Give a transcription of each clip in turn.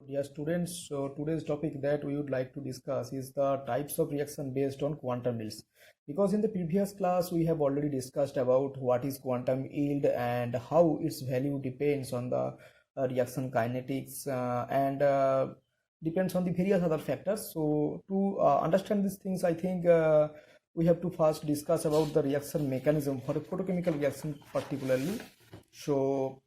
Dear students, so today's topic that we would like to discuss is the types of reaction based on quantum yields. Because in the previous class we have already discussed about what is quantum yield and how its value depends on the reaction kinetics and depends on the various other factors. So to understand these things, I think we have to first discuss about the reaction mechanism for a photochemical reaction particularly. So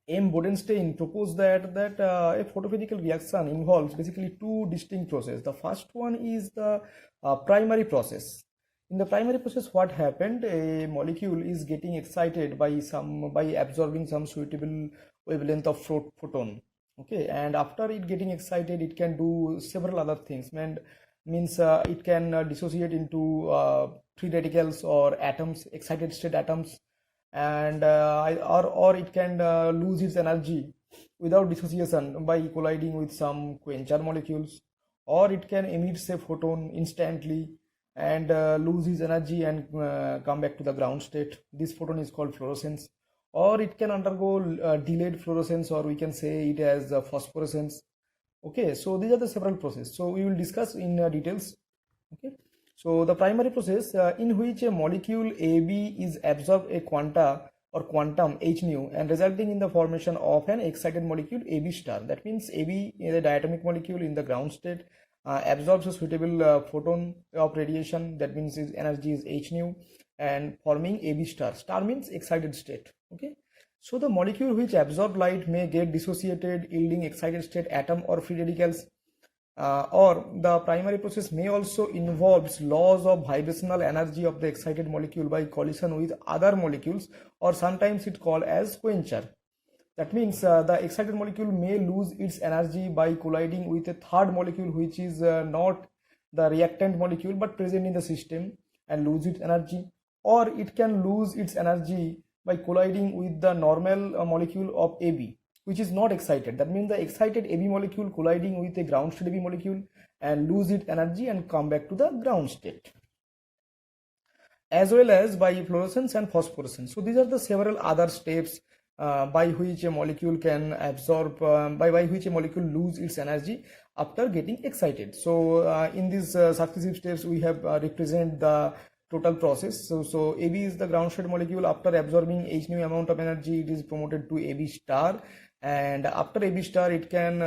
M. Bodenstein proposed that a photophysical reaction involves basically two distinct processes. The first one is the primary process. In the primary process, what happened? A molecule is getting excited by absorbing some suitable wavelength of photon. Okay, and after it getting excited, it can do several other things. And means it can dissociate into free radicals or atoms, excited state atoms, and or it can lose its energy without dissociation by colliding with some quencher molecules, or it can emit say photon instantly and lose its energy and come back to the ground state. This photon is called fluorescence, or it can undergo delayed fluorescence, or we can say it as phosphorescence. Okay, so these are the several processes, so we will discuss in details. Okay, so the primary process in which a molecule AB is absorbed a quanta or quantum h nu and resulting in the formation of an excited molecule AB star. That means AB is a diatomic molecule in the ground state, absorbs a suitable photon of radiation. That means its energy is h nu and forming AB star. Star means excited state. Okay, so the molecule which absorb light may get dissociated, yielding excited state atom or free radicals. Or the primary process may also involves loss of vibrational energy of the excited molecule by collision with other molecules, or sometimes it called as quencher. That means the excited molecule may lose its energy by colliding with a third molecule which is not the reactant molecule but present in the system and lose its energy, or it can lose its energy by colliding with the normal molecule of AB which is not excited. That means the excited AB molecule colliding with a ground state AB molecule and lose its energy and come back to the ground state, as well as by fluorescence and phosphorescence. So these are the several other steps by which a molecule can absorb, by which a molecule lose its energy after getting excited. So in these successive steps, we have represent the total process. So AB is the ground state molecule. After absorbing h nu amount of energy, it is promoted to AB star, and after AB star, it can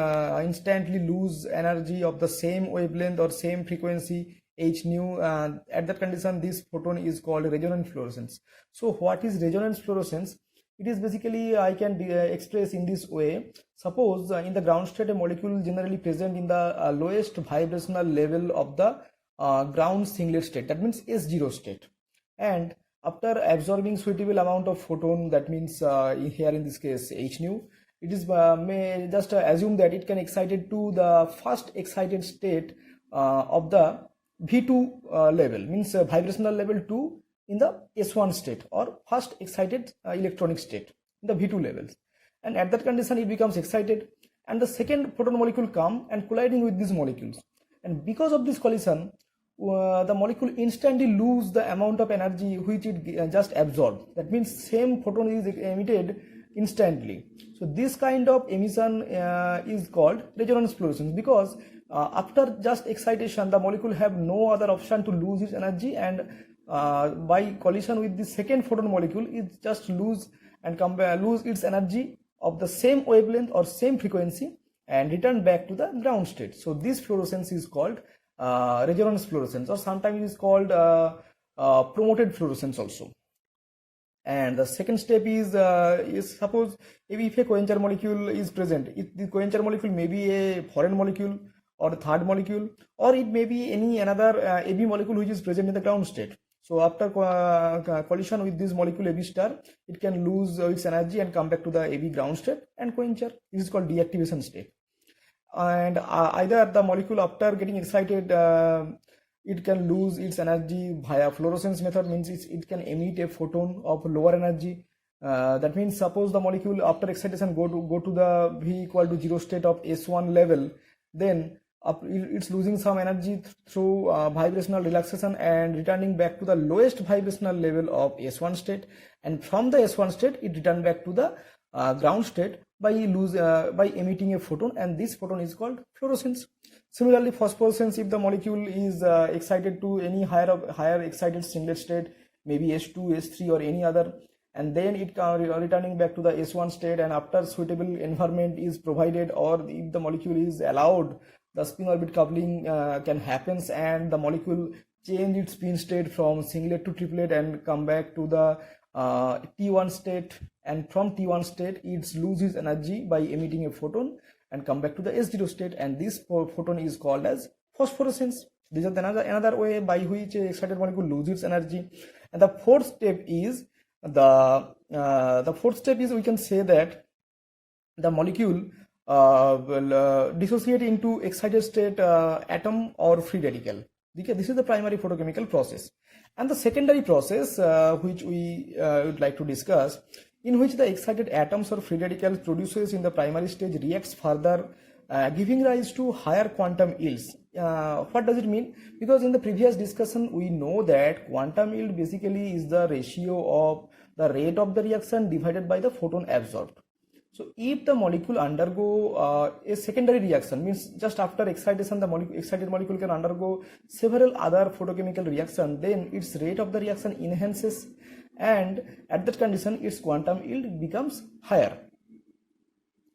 instantly lose energy of the same wavelength or same frequency h nu. At that condition, this photon is called resonant fluorescence. So what is resonance fluorescence? It is basically, I can express in this way. Suppose in the ground state, a molecule generally present in the lowest vibrational level of the ground singlet state, that means S0 state, and after absorbing suitable amount of photon, that means here in this case h nu, it is may just assume that it can excited to the first excited state of the V2 level, means vibrational level 2 in the S1 state, or first excited electronic state in the V2 levels, and at that condition it becomes excited, and the second photon molecule come and colliding with these molecules, and because of this collision the molecule instantly lose the amount of energy which it just absorbed. That means same photon is emitted instantly. So this kind of emission is called resonance fluorescence, because after just excitation the molecule have no other option to lose its energy, and by collision with the second photon molecule it just lose and lose its energy of the same wavelength or same frequency and return back to the ground state. So this fluorescence is called resonance fluorescence, or sometimes it is called promoted fluorescence also. And the second step is suppose if a quencher molecule is present, if the quencher molecule may be a foreign molecule or a third molecule, or it may be any another AB molecule which is present in the ground state. So after collision with this molecule AB star, it can lose its energy and come back to the AB ground state and quencher. This is called deactivation state. And either the molecule after getting excited it can lose its energy via fluorescence method, means it can emit a photon of lower energy. That means suppose the molecule after excitation go to the V equal to 0 state of S1 level, then it's losing some energy through vibrational relaxation and returning back to the lowest vibrational level of S1 state, and from the S1 state it return back to the ground state by emitting a photon, and this photon is called fluorescence. Similarly, phosphorescence, if the molecule is excited to any higher excited singlet state, maybe S2, S3 or any other, and then it returning back to the S1 state, and after suitable environment is provided, or if the molecule is allowed, the spin orbit coupling can happens, and the molecule change its spin state from singlet to triplet and come back to the T1 state, and from T1 state it loses energy by emitting a photon and come back to the S0 state, and this photon is called as phosphorescence. This is another way by which a excited molecule loses energy. And the fourth step is we can say that the molecule will dissociate into excited state atom or free radical. Okay, this is the primary photochemical process. And the secondary process which we would like to discuss, in which the excited atoms or free radicals produces in the primary stage reacts further, giving rise to higher quantum yields. What does it mean? Because in the previous discussion we know that quantum yield basically is the ratio of the rate of the reaction divided by the photon absorbed. So if the molecule undergo a secondary reaction, means just after excitation the excited molecule can undergo several other photochemical reactions, then its rate of the reaction enhances, and at that condition its quantum yield becomes higher.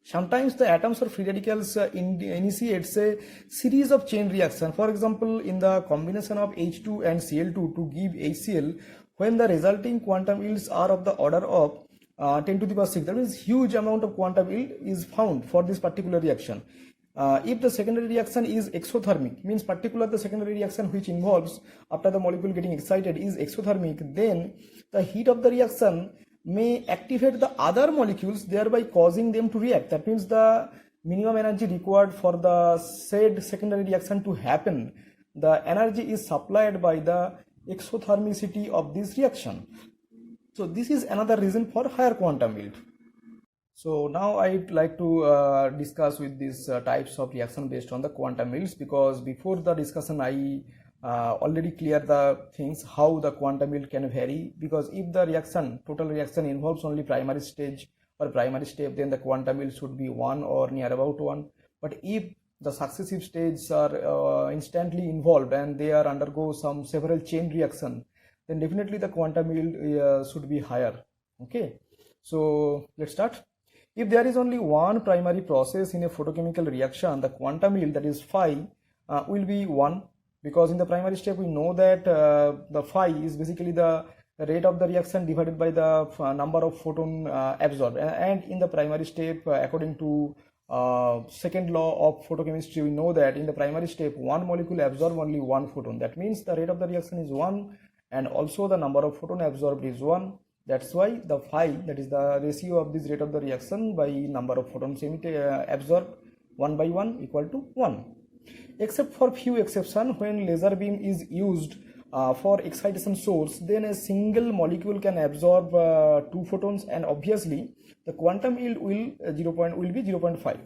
Sometimes the atoms or free radicals initiates a series of chain reaction. For example, in the combination of H2 and Cl2 to give HCl, when the resulting quantum yields are of the order of 10 to the power 6, that means huge amount of quantum yield is found for this particular reaction. If the secondary reaction is exothermic, means particular the secondary reaction which involves after the molecule getting excited is exothermic, then the heat of the reaction may activate the other molecules, thereby causing them to react. That means the minimum energy required for the said secondary reaction to happen, the energy is supplied by the exothermicity of this reaction. So this is another reason for higher quantum yield. So now I'd like to discuss with these types of reaction based on the quantum yields, because before the discussion I already cleared the things how the quantum yield can vary. Because if the total reaction involves only primary stage or primary step, then the quantum yield should be 1 or near about 1. But if the successive stages are instantly involved and they are undergo several chain reaction, then definitely the quantum yield should be higher. Okay, so let's start. If there is only one primary process in a photochemical reaction, the quantum yield, that is phi, will be 1, because in the primary step we know that the phi is basically the rate of the reaction divided by the number of photon absorbed, and in the primary step according to second law of photochemistry we know that in the primary step one molecule absorbs only one photon. That means the rate of the reaction is 1, and also the number of photon absorbed is 1. That's why the phi, that is the ratio of this rate of the reaction by number of photons absorbed, 1 by 1 equal to 1. Except for few exceptions, when laser beam is used for excitation source, then a single molecule can absorb 2 photons, and obviously the quantum yield will be 0.5.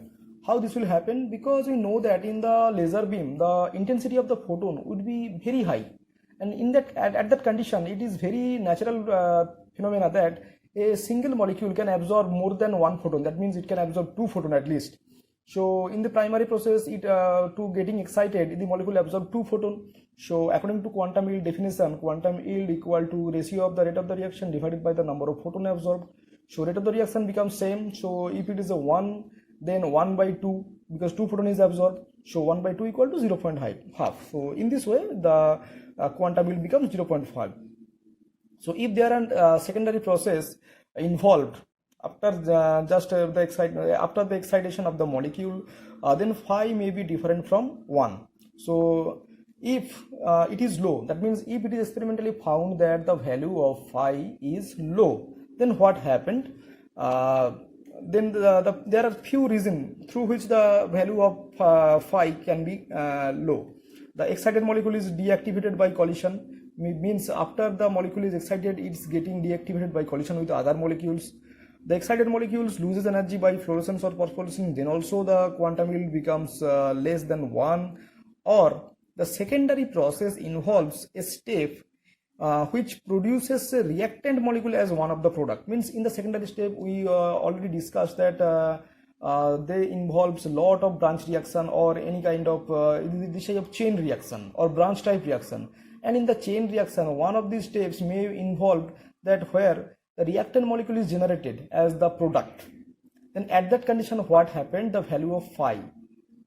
How this will happen? Because we know that in the laser beam the intensity of the photon would be very high, and in that at that condition it is very natural phenomena that a single molecule can absorb more than 1 photon. That means it can absorb 2 photon at least. So in the primary process, it to getting excited, the molecule absorb 2 photon. So according to quantum yield definition, quantum yield equal to ratio of the rate of the reaction divided by the number of photon absorbed. So rate of the reaction becomes same. So if it is a 1, then 1 by 2, because 2 photon is absorbed. So 1 by 2 equal to 0.5. So in this way, the quantum yield becomes 0.5. So if there are secondary process involved after the excitation of the molecule, then phi may be different from 1. So if it is low, that means if it is experimentally found that the value of phi is low, then what happened? Then there are few reasons through which the value of phi can be low. The excited molecule is deactivated by collision. Means after the molecule is excited, it's getting deactivated by collision with other molecules. The excited molecules loses energy by fluorescence or phosphorescence, then also the quantum yield becomes less than 1. Or the secondary process involves a step which produces a reactant molecule as one of the product. Means in the secondary step we already discussed that they involves a lot of branch reaction or any kind of this type of chain reaction or branch type reaction. And in the chain reaction, one of these steps may involve that where the reactant molecule is generated as the product. Then at that condition, what happened? The value of phi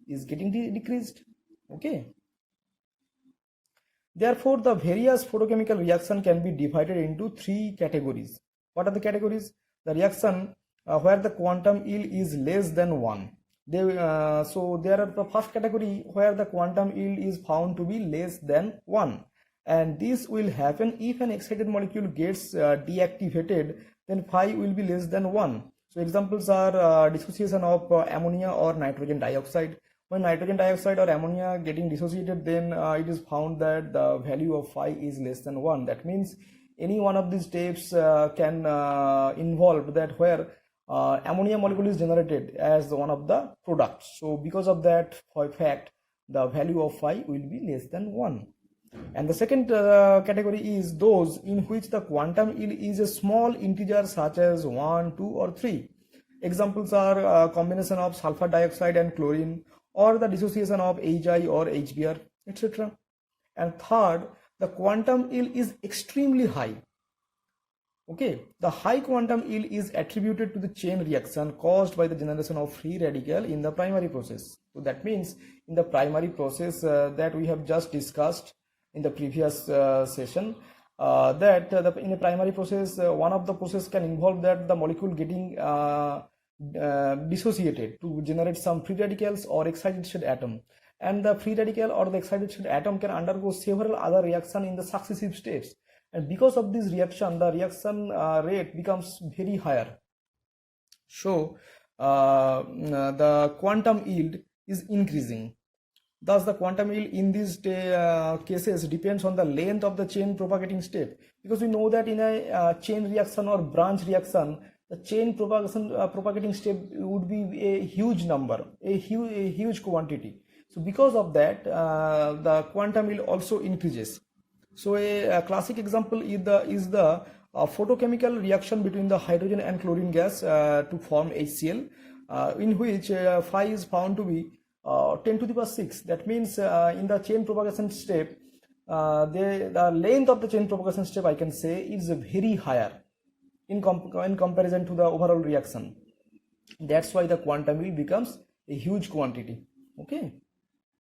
is getting decreased. Okay. Therefore, the various photochemical reaction can be divided into three categories. What are the categories? The reaction where the quantum yield is less than 1. So there are the first category where the quantum yield is found to be less than 1. And this will happen if an excited molecule gets deactivated, then phi will be less than 1. So examples are dissociation of ammonia or nitrogen dioxide. When nitrogen dioxide or ammonia getting dissociated, then it is found that the value of phi is less than 1. That means any one of these steps can involve that where ammonia molecule is generated as one of the products. So because of that fact, the value of phi will be less than 1. And the second category is those in which the quantum yield is a small integer such as 1, 2 or 3. Examples are combination of sulfur dioxide and chlorine, or the dissociation of HI or HBr, etc. And third, the quantum yield is extremely high. Okay, the high quantum yield is attributed to the chain reaction caused by the generation of free radical in the primary process. So that means in the primary process that we have just discussed in the previous session, that in the primary process, one of the process can involve that the molecule getting dissociated to generate some free radicals or excited state atom, and the free radical or the excited state atom can undergo several other reactions in the successive steps, and because of this reaction the reaction rate becomes very higher. So the quantum yield is increasing. Thus, the quantum yield in these cases depends on the length of the chain propagating step, because we know that in a chain reaction or branch reaction, the chain propagating step would be a huge number, a huge quantity. So because of that, the quantum yield also increases. So a classic example is the photochemical reaction between the hydrogen and chlorine gas to form HCl, in which phi is found to be 10 to the power 6. That means in the chain propagation step, the length of the chain propagation step, I can say, is very higher in comparison to the overall reaction. That's why the quantum yield becomes a huge quantity. Okay.